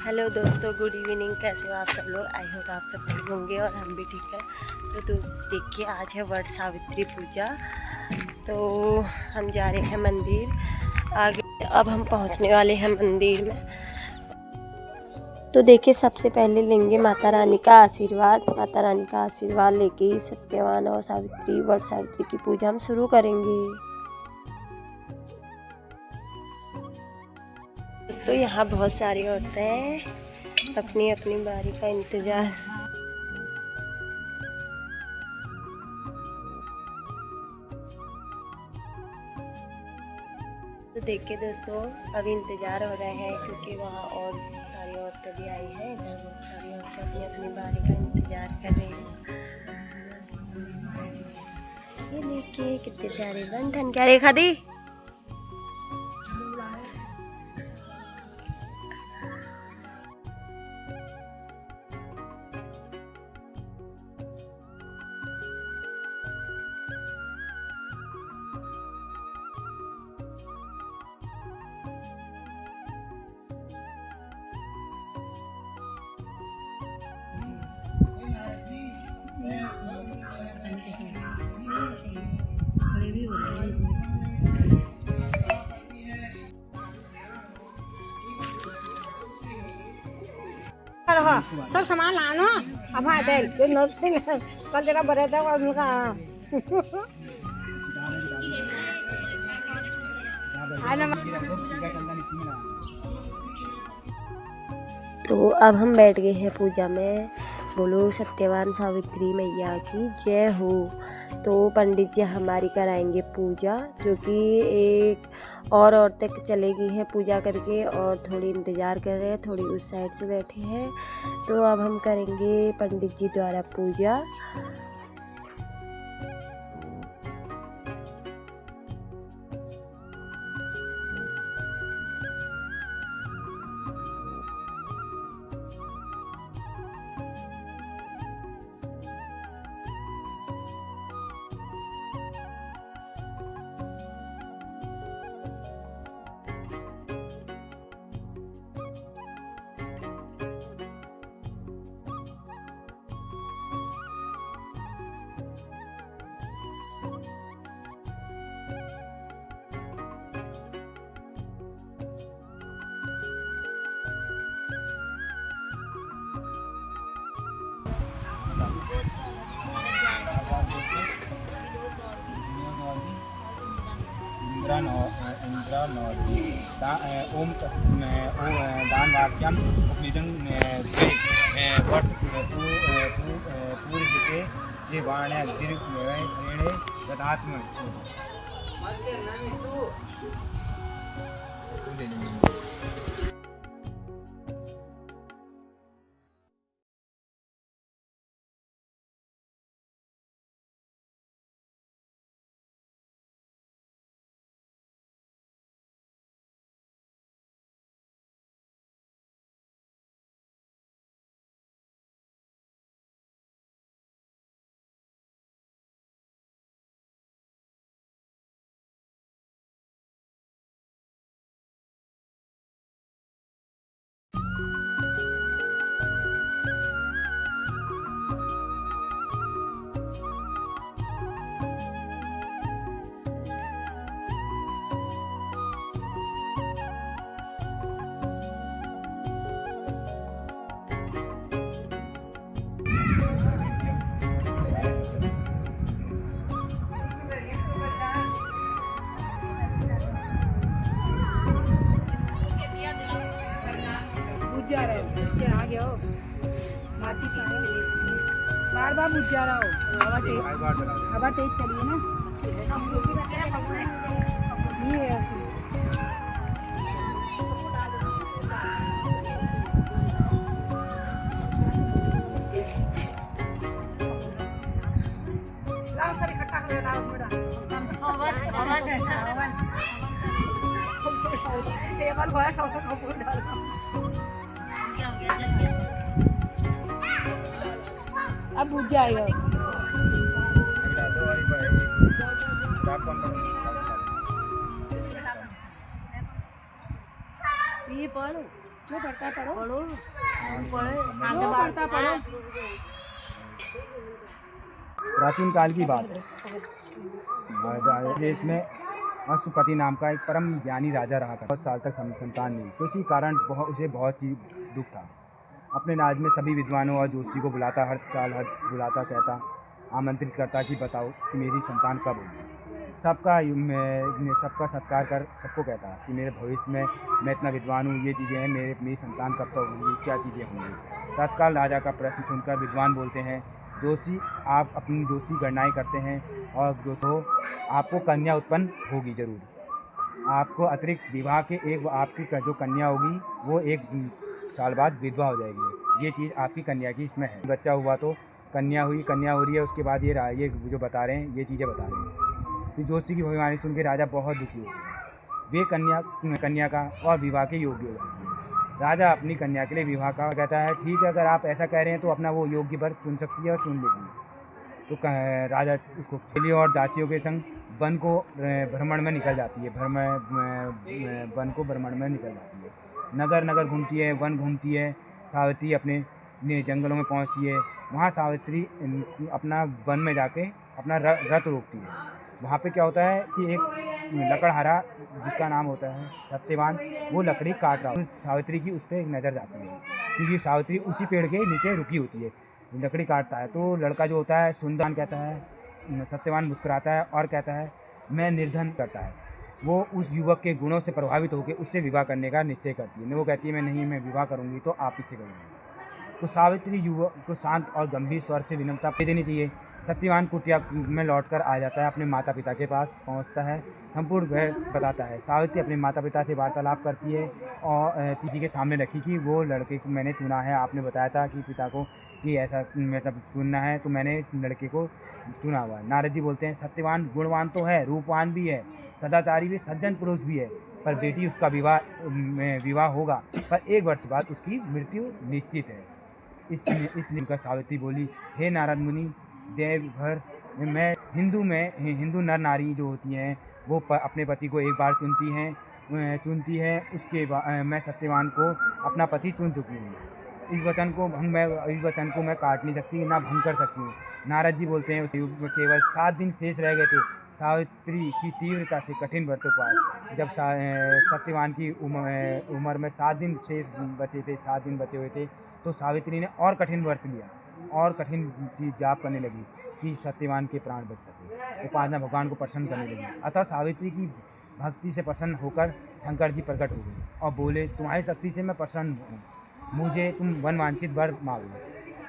Hello दोस्तों, good evening. कैसे हो आप सब लोग? आई होप आप सब ठीक होंगे और हम भी ठीक है। तो देखिए, आज है वट सावित्री पूजा। तो हम जा रहे हैं मंदिर आगे। अब हम पहुंचने वाले हैं मंदिर में। तो देखिए, सबसे पहले लेंगे माता रानी का आशीर्वाद। माता रानी का आशीर्वाद लेके ही सत्यवान और सावित्री वट सावित्री की पूजा हम शुरू करेंगे। तो यहाँ बहुत सारी औरतें अपनी अपनी बारी का इंतजार। तो देखिए दोस्तों, अभी इंतजार हो रहा है क्योंकि वहाँ और सारी औरतें भी आई हैं। इधर बहुत सारी औरतें अपनी अपनी बारी का इंतजार कर रही हैं। ये देखिए कितने प्यारे बंधन। क्या रेखा दी? सब सामान लानो अब आते तो नर्सिंग कल जगह बरे था और उनका तो अब हम बैठ गए हैं पूजा में। बोलो सत्यवान सावित्री मैया की जय हो। तो पंडित जी हमारी कराएंगे पूजा, जो कि एक और औरतें चले गई हैं पूजा करके और थोड़ी इंतज़ार कर रहे हैं, थोड़ी उस साइड से बैठे हैं। तो अब हम करेंगे पंडित जी द्वारा पूजा। ओम दान वाक्यम उपनिधन वट पूर्वते ये बाणे दीर्घ गदात्म। बार बार बुझ जा रहा हो। हवा तेज चलिए ना। ये इकट्ठा कर रहा हूँ टेबल भरा अब बुझ जाएगा। ये पढ़ो। जो पढ़ता है पढ़ो, पढ़ो आगे बढ़ता पढ़ो। प्राचीन काल की बात है। देश में अश्वपति नाम का एक परम ज्ञानी राजा रहा था। बहुत साल तक संतान नहीं, तो इसी कारण उसे बहुत ही दुख था। अपने राज में सभी विद्वानों और जोशी को बुलाता, हर साल बुलाता, कहता, आमंत्रित करता कि बताओ कि मेरी संतान कब होगी। सबका सत्कार कर सबको कहता कि मेरे भविष्य में मैं इतना विद्वान हूँ, ये चीज़ें हैं, मेरी संतान कब तक होगी, क्या चीज़ें होंगी। तत्काल राजा का प्रश्न सुनकर विद्वान बोलते हैं, जोशी आप अपनी जोशी गणनाएँ करते हैं और जो तो आपको कन्या उत्पन्न होगी जरूर। आपको अतिरिक्त विवाह के एक आपकी जो कन्या होगी वो 1 साल बाद विधवा हो जाएगी। ये चीज़ आपकी कन्या की इसमें है। बच्चा हुआ तो कन्या हो रही है, उसके बाद ये जो बता रहे हैं ये चीज़ें बता रहे हैं। फिर जोशी की भविष्यवाणी सुन के राजा बहुत दुखी हो गए। वे कन्या का और विवाह के योग्य हो जाती है। राजा अपनी कन्या के लिए विवाह का कहता है, ठीक है, अगर आप ऐसा कह रहे हैं तो अपना वो योग्य वर चुन सकती है और चुन लेगी। तो राजा उसको चेली और दासियों के संग वन को भ्रमण में निकल जाती है। वन को भ्रमण में निकल जाती है। नगर नगर घूमती है, वन घूमती है। सावित्री अपने जंगलों में पहुंचती है। वहाँ सावित्री अपना वन में जाके अपना रथ रोकती है। वहाँ पे क्या होता है कि एक लकड़हारा जिसका नाम होता है सत्यवान, वो लकड़ी काट रहा है। सावित्री की उस पर एक नज़र जाती है क्योंकि सावित्री उसी पेड़ के नीचे रुकी होती है, लकड़ी काटता है। तो लड़का जो होता है सुंदर कहता है, सत्यवान मुस्कुराता है और कहता है मैं निर्धन करता है। वो उस युवक के गुणों से प्रभावित होकर उससे विवाह करने का निश्चय करती है। वो कहती है मैं विवाह करूँगी तो आप इससे करूँगी। तो सावित्री युवक को शांत और गंभीर स्वर से विनम्रता दे देनी चाहिए। सत्यवान कुटिया में लौटकर आ जाता है, अपने माता पिता के पास पहुंचता है, संपूर्ण वह बताता है। सावित्री अपने माता पिता से वार्तालाप करती है और जी के सामने रखी कि वो लड़के को मैंने चुना है। आपने बताया था कि पिता को कि ऐसा मतलब चुनना है, तो मैंने लड़के को चुना हुआ है। नारद जी बोलते हैं, सत्यवान गुणवान तो है, रूपवान भी है, सदाचारी भी, सज्जन पुरुष भी है, पर बेटी उसका विवाह होगा, पर 1 वर्ष बाद उसकी मृत्यु निश्चित है। इसलिए सावित्री बोली, हे नारद मुनि देव भर, मैं हिंदू नर नारी जो होती हैं वो अपने पति को 1 बार चुनती है। उसके बाद मैं सत्यवान को अपना पति चुन चुकी हूँ। इस वचन को मैं काट नहीं सकती, ना भंग कर सकती हूँ। नारद जी बोलते हैं, उस युग में केवल 7 दिन शेष रह गए थे। सावित्री की तीव्रता से कठिन व्रत उपवास, जब सत्यवान की उम्र में 7 दिन शेष बचे थे, 7 दिन बचे हुए थे, तो सावित्री ने और कठिन व्रत लिया और कठिन चीज जाप करने लगी कि सत्यवान के प्राण बच सके। उपासना भगवान को प्रसन्न करने लगी। अतः सावित्री की भक्ति से प्रसन्न होकर शंकर जी प्रकट हो गए और बोले, तुम्हारी शक्ति से मैं प्रसन्न हूँ, मुझे तुम वनवांछित वर मांगो।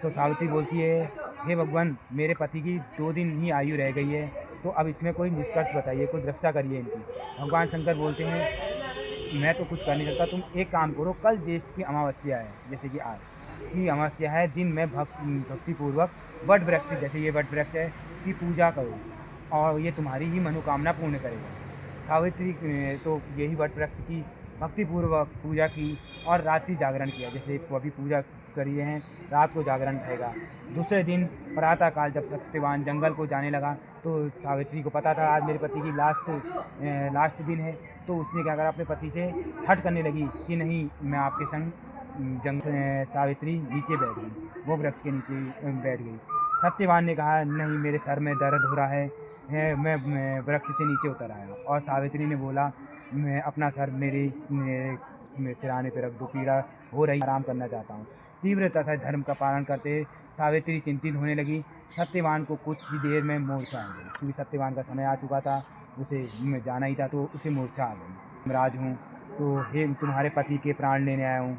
तो सावित्री बोलती है, हे भगवान, मेरे पति की 2 दिन ही आयु रह गई है, तो अब इसमें कोई निष्कर्ष बताइए, कोई रक्षा करिए इनकी। भगवान शंकर बोलते हैं, मैं तो कुछ कर नहीं सकता, तुम एक काम करो, कल ज्येष्ठ की अमावस्या है, जैसे कि आज की अमावस्या है, दिन में भक्तिपूर्वक वट वृक्ष, जैसे ये वट वृक्ष है, की पूजा करो और ये तुम्हारी ही मनोकामना पूर्ण करेगा। सावित्री तो यही वट वृक्ष की भक्तिपूर्वक पूजा की और रात्रि जागरण किया, जैसे अभी पूजा करिए हैं, रात को जागरण रहेगा। दूसरे दिन प्रातःकाल जब सत्यवान जंगल को जाने लगा, तो सावित्री को पता था आज मेरे पति की लास्ट दिन है, तो उसने क्या करा, अपने पति से हट करने लगी कि नहीं, मैं आपके संग सावित्री नीचे बैठ गई, वो वृक्ष के नीचे बैठ गई। सत्यवान ने कहा, नहीं, मेरे सर में दर्द हो रहा है, मैं वृक्ष से नीचे उतर आया। और सावित्री ने बोला, मैं अपना सर मेरे सिराने पर रख दो, पीड़ा हो रही, आराम करना चाहता हूँ। तीव्रता से धर्म का पालन करते सावित्री चिंतित होने लगी। सत्यवान को कुछ ही देर में मूर्छा आ गई, क्योंकि सत्यवान का समय आ चुका था, उसे जाना ही था, तो उसे मूर्छा आ गई। यमराज हूँ, तो हे तुम्हारे पति के प्राण लेने आया हूँ,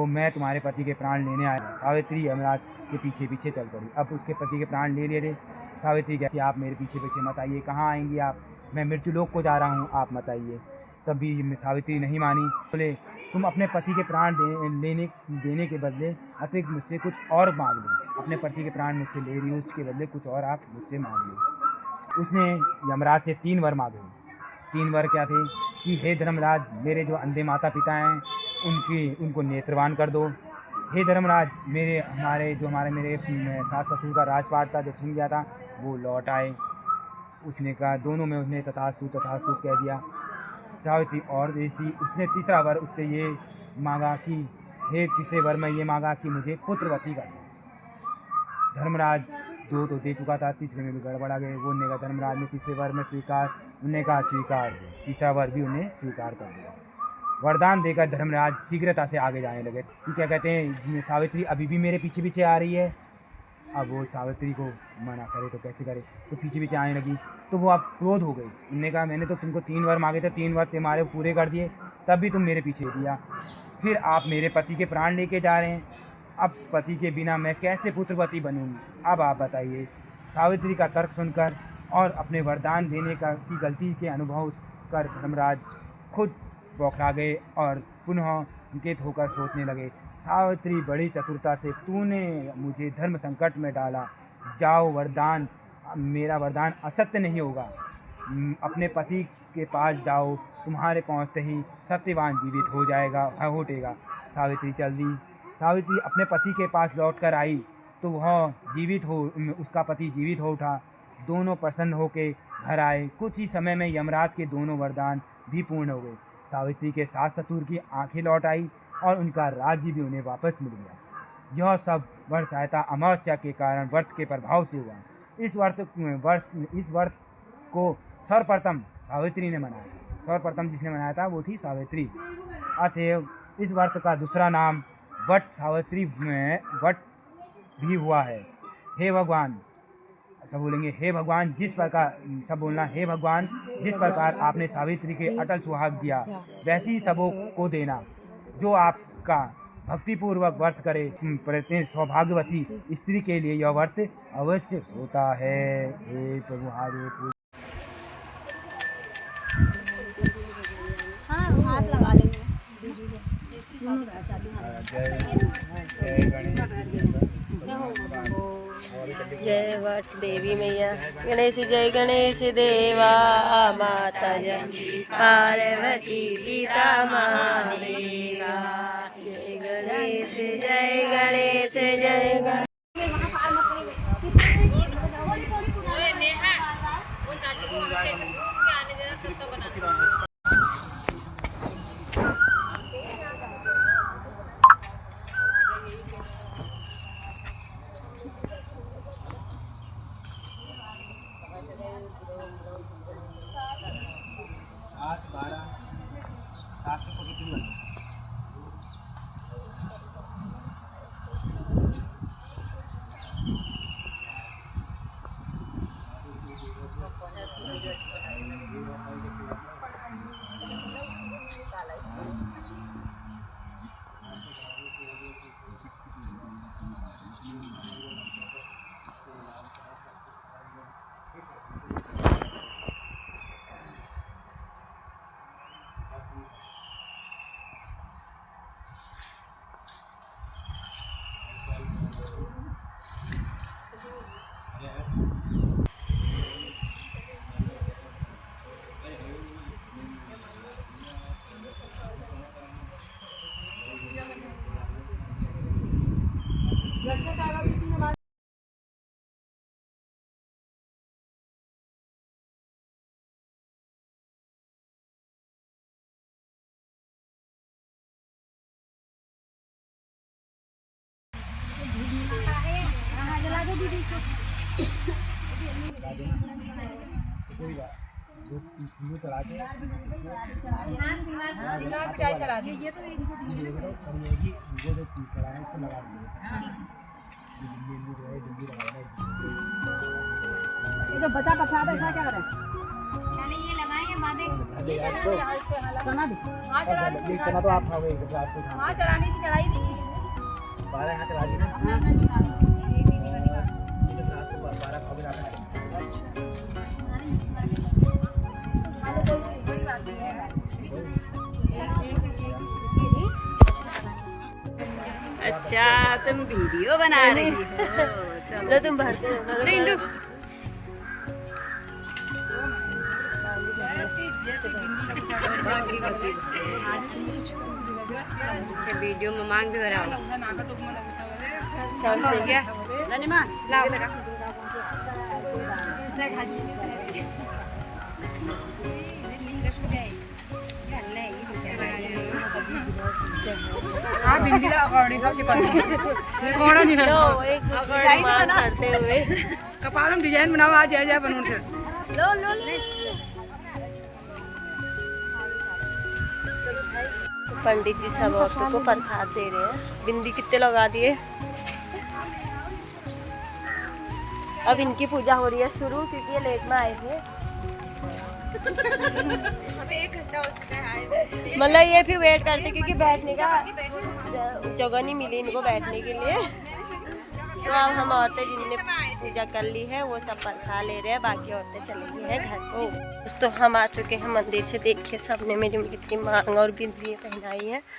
मैं तुम्हारे पति के प्राण लेने आया। सावित्री यमराज के पीछे पीछे चल पड़ी। अब उसके पति के प्राण ले लिए थे। सावित्री कहती, आप मेरे पीछे पीछे मत आइए, कहाँ आएंगी आप, मैं मृत्युलोक को जा रहा हूँ, आप मत आइए। तभी सावित्री नहीं मानी, बोले, तुम अपने पति के प्राण देने के बदले अतिरिक्त मुझसे कुछ और मांग लो। अपने पति के प्राण मुझसे ले रही हो, उसके बदले कुछ और आप मुझसे मांग लो। उसने यमराज से 3 वर मांगे। 3 वर क्या थे कि हे धर्मराज, मेरे जो अंधे माता पिता हैं उनको नेत्रवान कर दो। हे धर्मराज, मेरे सास ससुर का राजपाट था जो छिन गया था, वो लौट आए। उसने कहा, दोनों में उसने तथास्तु कह दिया। सावित्री और देश थी। उसने तीसरा वर उससे ये मांगा कि हे तीसरे वर में ये मांगा कि मुझे पुत्रवती कर दो। धर्मराज 2 तो दे चुका था, तीसरे में भी गड़बड़ा गए। वो उन्हें कहा धर्मराज ने तीसरे वर में स्वीकार, उन्हें कहा स्वीकार, तीसरा वर भी उन्हें स्वीकार कर दिया। वरदान देकर धर्मराज शीघ्रता से आगे जाने लगे। कि क्या कहते हैं, सावित्री अभी भी मेरे पीछे पीछे आ रही है। अब वो सावित्री को मना करे तो कैसे करे, तो पीछे पीछे आने लगी। तो वो अब क्रोध हो गई। उन्होंने कहा मैंने तो तुमको 3 वर मांगे थे, 3 वर तुम्हारे पूरे कर दिए, तब भी तुम मेरे पीछे दिया। फिर आप मेरे पति के प्राण लेके जा रहे हैं। अब पति के बिना मैं कैसे पुत्रवती बनूंगी? अब आप बताइए। सावित्री का तर्क सुनकर और अपने वरदान देने की गलती के अनुभव कर धर्मराज खुद बौखला गए और पुनः अंकित होकर सोचने लगे। सावित्री बड़ी चतुरता से, तूने मुझे धर्म संकट में डाला। जाओ, वरदान, मेरा वरदान असत्य नहीं होगा। अपने पति के पास जाओ, तुम्हारे पहुँचते ही सत्यवान जीवित हो जाएगा, उठेगा। सावित्री चल दी। सावित्री अपने पति के पास लौटकर आई तो वह उसका पति जीवित हो उठा। दोनों प्रसन्न होकर घर आए। कुछ ही समय में यमराज के दोनों वरदान भी पूर्ण हो गए। सावित्री के सास ससुर की आंखें लौट आई और उनका राज्य भी उन्हें वापस मिल गया। यह सब वर्ष सहायता अमावस्या के कारण व्रत के प्रभाव से हुआ। इस व्रत को सर्वप्रथम सावित्री ने मनाया। सर्वप्रथम जिसने मनाया था वो थी सावित्री। अतएव इस व्रत का दूसरा नाम वट सावित्री वट भी हुआ है। हे भगवान, सब बोलेंगे हे भगवान, जिस प्रकार, सब बोलना हे भगवान, जिस प्रकार आपने सावित्री के अटल सुहाग दिया, वैसे ही सबों को देना। जो आपका भक्तिपूर्वक व्रत करे, प्रत्येक सौभाग्यवती स्त्री के लिए यह व्रत अवश्य होता है। हे प्रभु हरे पूज। हाँ, हाथ लगा लेंगे। जय वर्ष देवी मैया। गणेश जय गणेश देवा, माता जय पार्वती पिता महादेवा। जय गणेश जय गणेश जय गणेश। ये जो बचा बचा ऐसा क्या करें? ये लगाएंगे बांधे चना भी चना तो आप खाओगे, वहाँ चढ़ाने की चढ़ाई थी 12 यहाँ चला दी ना। अच्छा तुम वीडियो बना रही हो, चलो तुम भरते हो। वीडियो में मांग भी भरा क्या पूजा है। हाँ बिंदी का अकॉर्डिंग सब चिपक कोड़ा नहीं है लो एक दूसरे की मांग करते हुए कपाल में डिजाइन बनाओ आज जय जय बनूं से लो लो लो। तो पंडित जी सब औरतों को प्रसाद दे रहे हैं। बिंदी कितने लगा दिए। अब इनकी पूजा हो रही है शुरू, क्योंकि ये लेट में आए थे। मतलब ये फिर वेट करते क्योंकि बैठने का जगह नहीं मिली इनको बैठने के लिए। तो अब हम औरतें जिनने पूजा कर ली है वो सब प्रसाद ले रहे हैं, बाकी औरतें चली गई हैं घर को। तो हम आ चुके हैं मंदिर से। देखिए सबने मेरी कितनी मांग और बिंदियाँ पहनाई है।